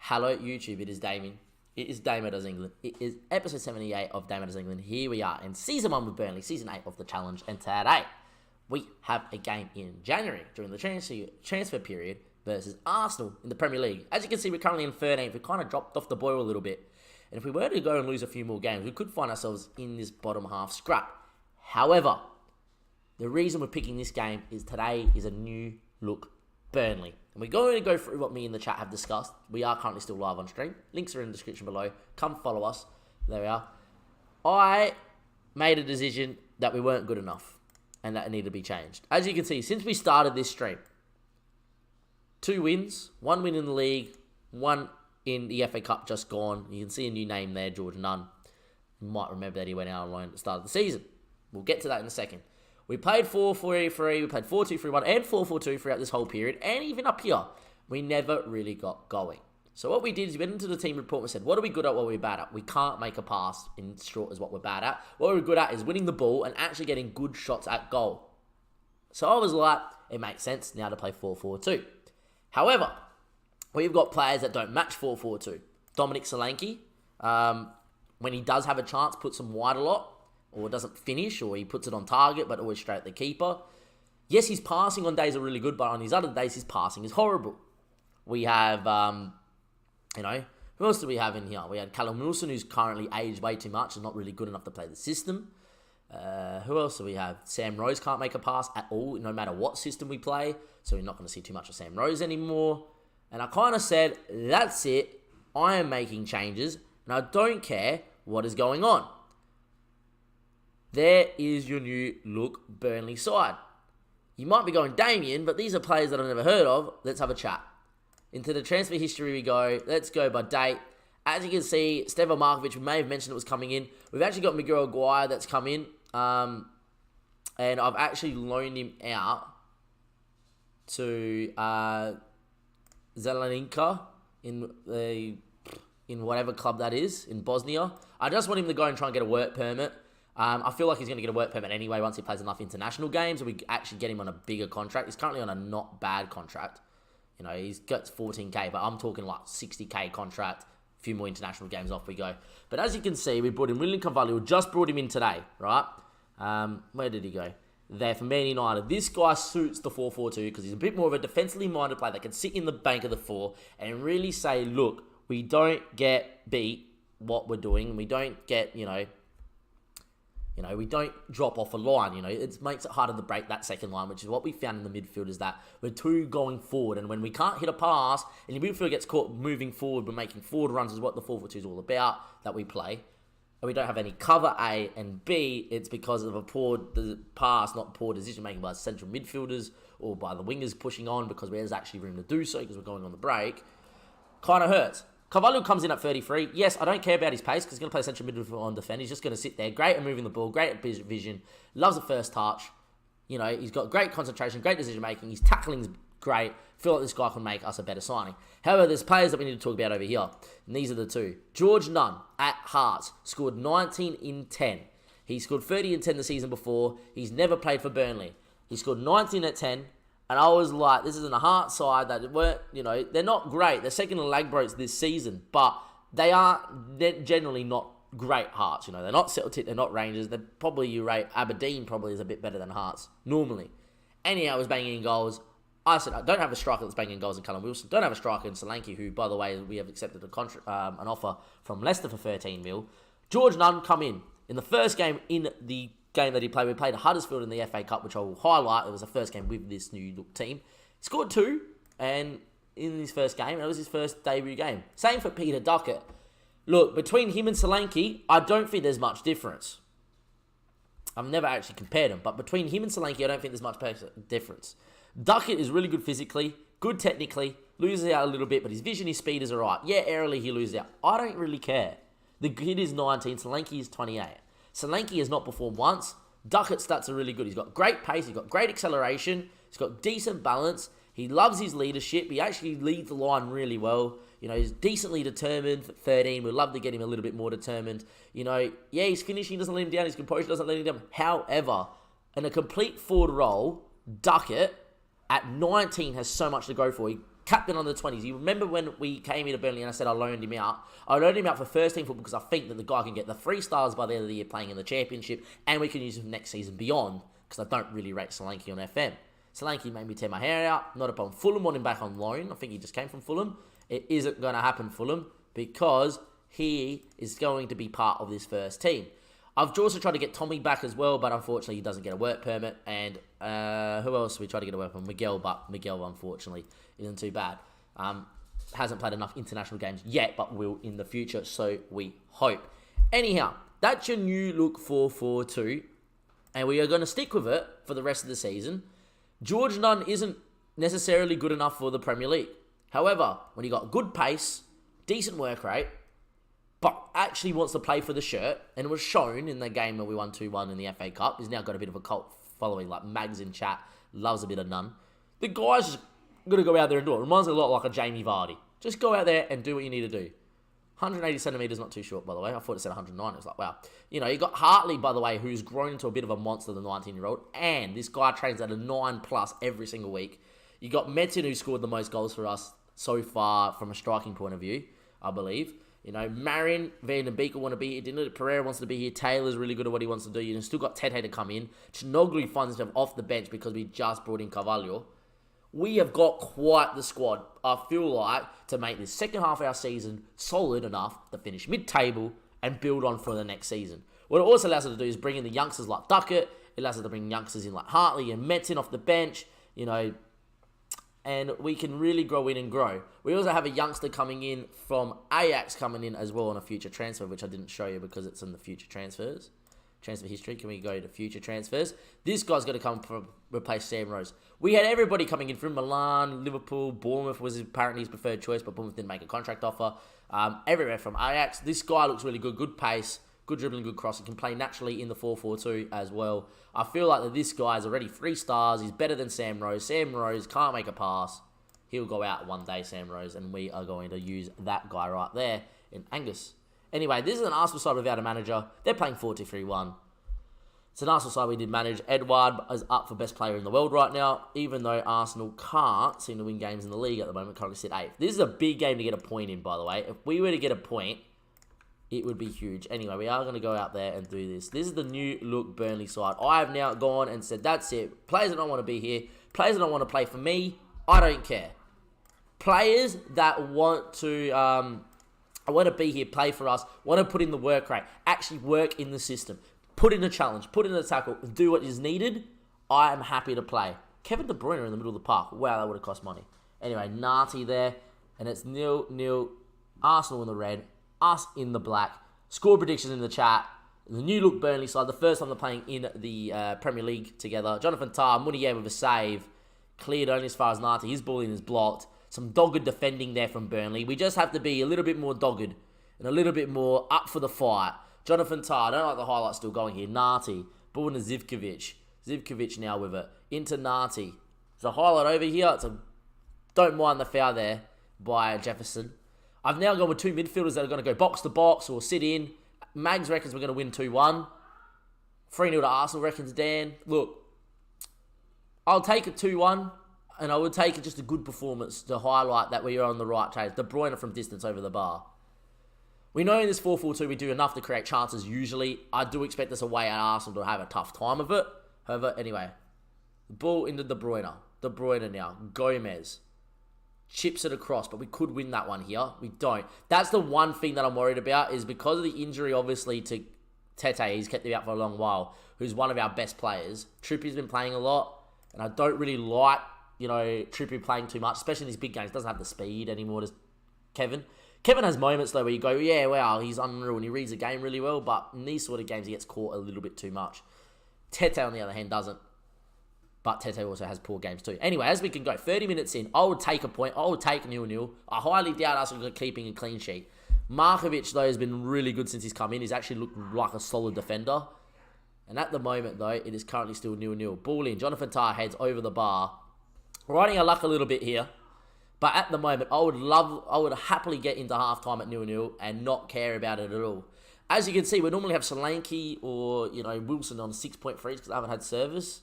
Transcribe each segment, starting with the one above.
Hello YouTube, it is Damien. It is DAMMO Does England. It is episode 78 of DAMMO Does England. Here we are in season 1 with Burnley, season 8 of the challenge, and today we have a game in January during the transfer period versus Arsenal in the Premier League. As you can see, we're currently in 13th. We kind of dropped off the boil a little bit. And if we were to go and lose a few more games, we could find ourselves in this bottom half scrap. However, the reason we're picking this game is today is a new look Burnley. And we're going to go through what me and the chat have discussed. We are currently still live on stream. Links are in the description below. Come follow us. There we are. I made a decision that we weren't good enough and that it needed to be changed. As you can see, since we started this stream, 2 wins, 1 win in the league, 1 in the FA Cup just gone. You can see a new name there, George Nunn. You might remember that he went out on loan at the start of the season. We'll get to that in a second. We played 4-4-3, we played 4-2-3-1 and 4-4-2 throughout this whole period. And even up here, we never really got going. So what we did is we went into the team report and said, what are we good at, what are we bad at? We can't make a pass in short as what we're bad at. What we're good at is winning the ball and actually getting good shots at goal. So I was like, it makes sense now to play 4-4-2. However, we've got players that don't match 4-4-2. Dominic Solanke, when he does have a chance, puts them wide a lot. Or doesn't finish, or he puts it on target, but always straight at the keeper. Yes, his passing on days are really good, but on his other days, his passing is horrible. We have, who else do we have in here? We had Callum Wilson, who's currently aged way too much and not really good enough to play the system. Who else do we have? Sam Rose can't make a pass at all, no matter what system we play, so we're not going to see too much of Sam Rose anymore. And I kind of said, that's it. I am making changes, and I don't care what is going on. There is your new look Burnley side. You might be going, Damien, but these are players that I've never heard of. Let's have a chat. Into the transfer history we go. Let's go by date. As you can see, Stevo Markovic, we may have mentioned it was coming in. We've actually got Miguel Aguirre that's come in. And I've actually loaned him out to Zeleninka in whatever club that is, in Bosnia. I just want him to go and try and get a work permit. I feel like he's going to get a work permit anyway once he plays enough international games, and we actually get him on a bigger contract. He's currently on a not bad contract. You know, he's got 14k, but I'm talking like 60k contract. A few more international games, off we go. But as you can see, we brought in William Carvalho. Just brought him in today, right? Where did he go? There for Man United. This guy suits the 4-4-2 because he's a bit more of a defensively minded player that can sit in the bank of the 4 and really say, look, we don't get beat what we're doing. We don't get, we don't drop off a line, It makes it harder to break that second line, which is what we found in the midfield, is that we're too going forward. And when we can't hit a pass, and your midfield gets caught moving forward, but making forward runs is what the 4-4-2 is all about, that we play. And we don't have any cover, A, and B, it's because of the pass, not poor decision-making by central midfielders or by the wingers pushing on, because there's actually room to do so because we're going on the break. Kind of hurts. Carvalho comes in at 33. Yes, I don't care about his pace because he's going to play central midfield on defend. He's just going to sit there. Great at moving the ball. Great at vision. Loves the first touch. He's got great concentration, great decision-making. His tackling's great. Feel like this guy can make us a better signing. However, there's players that we need to talk about over here. And these are the two. George Nunn at Hearts scored 19 in 10. He scored 30 in 10 the season before. He's never played for Burnley. He scored 19 at 10. And I was like, this isn't a Heart side that weren't, they're not great. They're second in Ladbrokes this season, but they're generally not great Hearts. They're not Celtic, they're not Rangers. They're probably, you rate Aberdeen probably is a bit better than Hearts normally. Anyhow, I was banging in goals. I said, I don't have a striker that's banging in goals in Callum Wilson. Don't have a striker in Solanke, who, by the way, we have accepted an offer from Leicester for 13 mil. George Nunn come in the first game in the game that he played. We played Huddersfield in the FA Cup, which I will highlight. It was the first game with this new look team. He scored 2 and in his first game. It was his first debut game. Same for Peter Duckett. Look, between him and Solanke, I don't think there's much difference. I've never actually compared them, but between him and Solanke, I don't think there's much difference. Duckett is really good physically, good technically, loses out a little bit, but his vision, his speed is alright. Yeah, aerially he loses out. I don't really care. The kid is 19, Solanke is 28. Solanke has not performed once. Duckett's stats are really good. He's got great pace. He's got great acceleration. He's got decent balance. He loves his leadership. He actually leads the line really well. He's decently determined for 13. We'd love to get him a little bit more determined. His finishing doesn't let him down. His composure doesn't let him down. However, in a complete forward role, Duckett at 19 has so much to go for. He captain on the 20s. You remember when we came here to Burnley and I said I loaned him out? I loaned him out for first team football because I think that the guy can get the 3 stars by the end of the year playing in the championship, and we can use him next season beyond, because I don't really rate Solanke on FM. Solanke made me tear my hair out. Not a problem. Fulham want him back on loan. I think he just came from Fulham. It isn't going to happen, Fulham, because he is going to be part of this first team. I've also tried to get Tommy back as well, but unfortunately he doesn't get a work permit. And who else we tried to get a work permit? Miguel, but Miguel, unfortunately, isn't too bad. Hasn't played enough international games yet, but will in the future, so we hope. Anyhow, that's your new look 4-4-2, and we are going to stick with it for the rest of the season. George Nunn isn't necessarily good enough for the Premier League. However, when you got good pace, decent work rate, but actually wants to play for the shirt, and it was shown in the game that we won 2-1 in the FA Cup. He's now got a bit of a cult following, like Mags in chat, loves a bit of Nunn. The guy's just going to go out there and do it. Reminds me a lot like a Jamie Vardy. Just go out there and do what you need to do. 180 centimetres, not too short, by the way. I thought it said 109. It was like, wow. You know, you got Hartley, by the way, who's grown into a bit of a monster, the 19-year-old, and this guy trains at a 9+ every single week. You got Metin, who scored the most goals for us so far from a striking point of view, I believe. You know, Marin, Van den Beek want to be here. Dinner Pereira wants to be here. Taylor's really good at what he wants to do. You still got Tete to come in. Chinoglu finds himself off the bench because we just brought in Carvalho. We have got quite the squad, I feel like, to make this second half of our season solid enough to finish mid-table and build on for the next season. What it also allows us to do is bring in the youngsters like Duckett. It allows us to bring youngsters in like Hartley and Metin off the bench, you know, and we can really grow in and grow. We also have a youngster coming in from Ajax coming in as well on a future transfer, which I didn't show you because it's in the future transfers. Transfer history. Can we go to future transfers? This guy's going to come from replace Sam Rose. We had everybody coming in from Milan, Liverpool, Bournemouth was apparently his preferred choice, but Bournemouth didn't make a contract offer. Everywhere from Ajax. This guy looks really good. Good pace, good dribbling, good cross. He can play naturally in the 4-4-2 as well. I feel like that this guy is already 3 stars. He's better than Sam Rose. Sam Rose can't make a pass. He'll go out one day, Sam Rose, and we are going to use that guy right there in Angus. Anyway, this is an Arsenal side without a manager. They're playing 4-2-3-1. It's an Arsenal side we did manage. Edouard is up for best player in the world right now, even though Arsenal can't seem to win games in the league at the moment, currently sit 8th. This is a big game to get a point in, by the way. If we were to get a point, it would be huge. Anyway, we are going to go out there and do this. This is the new look Burnley side. I have now gone and said, that's it. Players that don't want to be here. Players that don't want to play for me, I don't care. Players that want to... I want to be here, play for us, want to put in the work rate, actually work in the system, put in a challenge, put in a tackle, do what is needed. I am happy to play. Kevin De Bruyne in the middle of the park. Wow, that would have cost money. Anyway, Nati there, and it's 0-0. Arsenal in the red, us in the black. Score predictions in the chat. The new look Burnley side, the first time they're playing in the Premier League together. Jonathan Tah, Munier with a save. Cleared only as far as Nati. His ball in is blocked. Some dogged defending there from Burnley. We just have to be a little bit more dogged and a little bit more up for the fight. Jonathan Tah, I don't like the highlight still going here. Nati, ball to Zivkovic. Zivkovic now with it. Into Nati. There's a highlight over here. Don't mind the foul there by Jefferson. I've now gone with 2 midfielders that are going to go box to box or sit in. Mags reckons we're going to win 2-1. 3-0 to Arsenal reckons Dan. Look, I'll take a 2-1. And I would take it just a good performance to highlight that we are on the right track. De Bruyne from distance over the bar. We know in this 4-4-2 we do enough to create chances usually. I do expect us away at Arsenal to have a tough time of it. However, anyway. The ball into De Bruyne. De Bruyne now. Gomez. Chips it across, but we could win that one here. We don't. That's the one thing that I'm worried about is because of the injury obviously to Tete. He's kept him out for a long while. Who's one of our best players. Trippier's been playing a lot. And I don't really like... You know, Trippier playing too much, especially in these big games. Doesn't have the speed anymore, does Kevin. Kevin has moments, though, where you go, yeah, wow, he's unreal, and he reads the game really well, but in these sort of games, he gets caught a little bit too much. Tete, on the other hand, doesn't. But Tete also has poor games, too. Anyway, as we can go, 30 minutes in, I would take a point. I would take 0-0. I highly doubt us keeping a clean sheet. Markovic, though, has been really good since he's come in. He's actually looked like a solid defender. And at the moment, though, it is currently still 0-0. Ball in. Jonathan Tah heads over the bar. Riding our luck a little bit here. But at the moment, I would happily get into halftime at 0-0 and not care about it at all. As you can see, we normally have Solanke or, you know, Wilson on 6.3s because I haven't had service.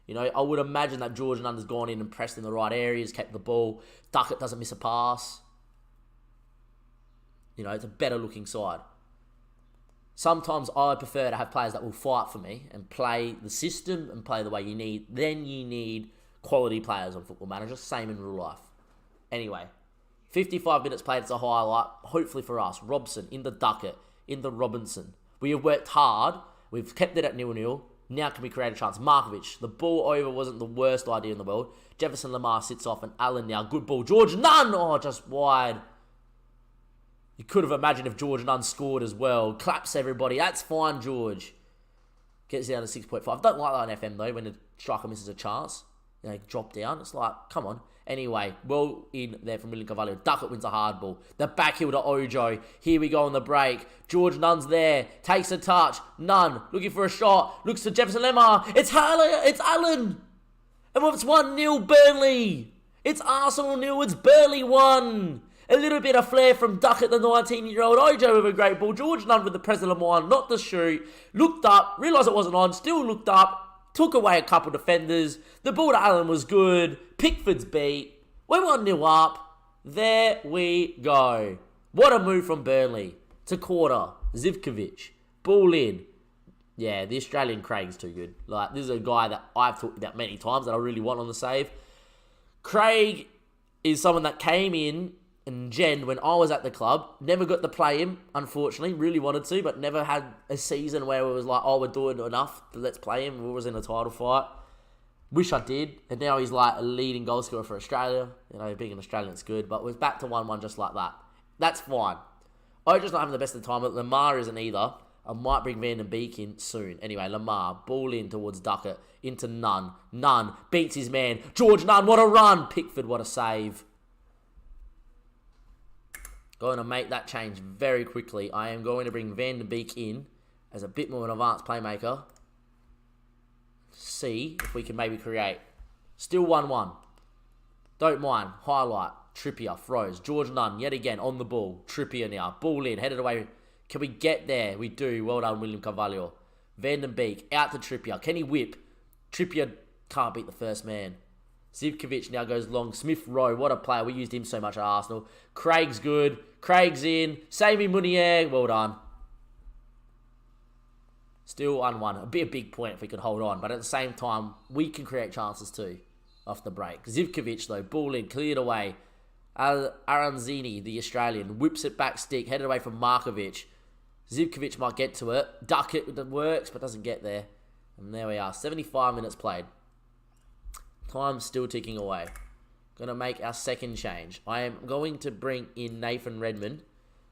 You know, I would imagine that George Nunn's gone in and pressed in the right areas, kept the ball. Duckett doesn't miss a pass. You know, it's a better looking side. Sometimes I prefer to have players that will fight for me and play the system and play the way you need. Then you need quality players on Football Manager. Same in real life. Anyway, 55 minutes played. It's a highlight. Hopefully for us. Robson into Duckett, into Robinson. We have worked hard. We've kept it at 0-0. Now can we create a chance? Markovic. The ball over wasn't the worst idea in the world. Jefferson Lamar sits off and Allen now. Good ball. George Nunn. Oh, just wide. You could have imagined if George Nunn scored as well. Claps everybody. That's fine, George. Gets down to 6.5. Don't like that in FM, though, when the striker misses a chance. You know, drop down. It's like, come on. Anyway, well in there from William Carvalho. Duckett wins a hard ball. The back heel to Ojo. Here we go on the break. George Nunn's there. Takes a touch. Nunn looking for a shot. Looks to Jefferson Lemar. It's Allen. And it's 1-0 Burnley. It's Arsenal 0. It's Burnley 1. A little bit of flair from Duckett, the 19-year-old. Ojo with a great ball. George Nunn with the president one. Not the shoot. Looked up. Realised it wasn't on. Still looked up. Took away a couple defenders. The ball to Allen was good. Pickford's beat. We're 1-0 up. There we go. What a move from Burnley. To quarter. Zivkovic. Ball in. Yeah, the Australian Craig's too good. Like, this is a guy that I've talked about many times that I really want on the save. Craig is someone that came in and Jen, when I was at the club, never got to play him, unfortunately. Really wanted to, but never had a season where it was like, oh, we're doing enough, let's play him. We was in a title fight. Wish I did. And now he's like a leading goal scorer for Australia. You know, being an Australian is good, but we're back to 1-1 just like that. That's fine. Ojo's not having the best of the time, but Lamar isn't either. I might bring Van den Beek in soon. Anyway, Lamar, ball in towards Duckett, into Nunn. Nunn beats his man. George Nunn, what a run. Pickford, what a save. Going to make that change very quickly. I am going to bring Van den Beek in as a bit more of an advanced playmaker. See if we can maybe create. Still 1-1. Don't mind. Highlight. Trippier froze. George Nunn yet again on the ball. Trippier now. Ball in. Headed away. Can we get there? We do. Well done, William Carvalho. Van den Beek out to Trippier. Can he whip? Trippier can't beat the first man. Zivkovic now goes long. Smith Rowe, what a player. We used him so much at Arsenal. Craig's good. Craig's in. Sami Munier, well done. Still 1-1. It'd be a big point if we could hold on. But at the same time, we can create chances too off the break. Zivkovic, though, ball in, cleared away. Aranzini, the Australian, whips it back stick, headed away from Markovic. Zivkovic might get to it. Duckett works, but doesn't get there. And there we are. 75 minutes played. Time's still ticking away. Going to make our second change. I am going to bring in Nathan Redmond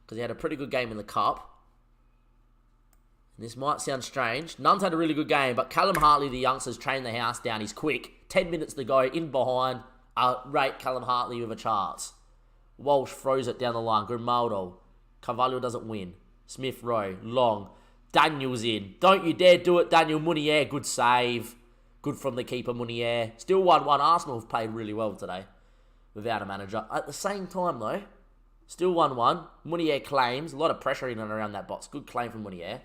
because he had a pretty good game in the Cup. And this might sound strange. Nunn's had a really good game, but Callum Hartley, the youngster's trained the house down. He's quick. 10 minutes to go, in behind. Rate Callum Hartley with a chance. Walsh throws it down the line. Grimaldo. Carvalho doesn't win. Smith Rowe. Long. Daniel's in. Don't you dare do it, Daniel. Munier. Good save. Good from the keeper, Munier. Still 1-1. Arsenal have played really well today without a manager. At the same time, though, still 1-1. Munier claims. A lot of pressure in and around that box. Good claim from Munier.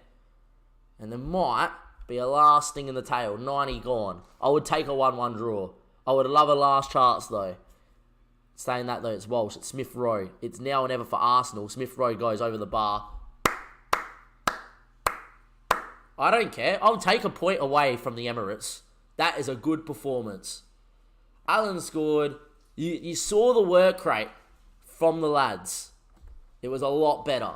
And there might be a last sting in the tail. 90 gone. I would take a 1-1 draw. I would love a last chance, though. Saying that, though, it's Walsh. It's Smith Rowe. It's now or never for Arsenal. Smith Rowe goes over the bar. I don't care. I'll take a point away from the Emirates. That is a good performance. Allen scored. You saw the work rate from the lads. It was a lot better.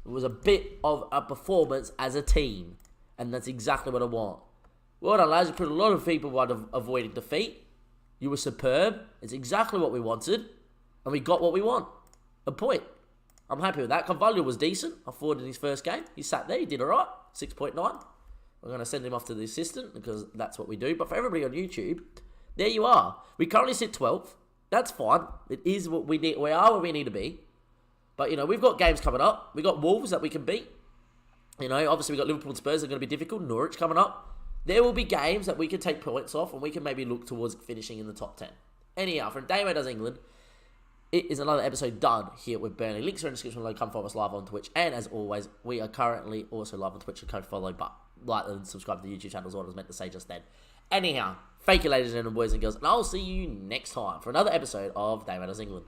It was a bit of a performance as a team. And that's exactly what I want. Well done, lads. You put a lot of people on avoiding defeat. You were superb. It's exactly what we wanted. And we got what we want. A point. I'm happy with that. Carvalho was decent. I thought in his first game. He sat there. He did all right. 6.9. We're going to send him off to the assistant because that's what we do. But for everybody on YouTube, there you are. We currently sit 12th. That's fine. It is what we need. We are where we need to be. But, you know, we've got games coming up. We've got Wolves that we can beat. You know, obviously we've got Liverpool and Spurs that are going to be difficult. Norwich coming up. There will be games that we can take points off and we can maybe look towards finishing in the top 10. Anyhow, from DAMMO Does England, it is another episode done here with Burnley. Links are in the description below. Come follow us live on Twitch. And as always, we are currently also live on Twitch. So come follow, but like and subscribe to the YouTube channel is what I was meant to say just then. Anyhow, Thank you, ladies and gentlemen, boys and girls, and I'll see you next time for another episode of DAMMO Does England.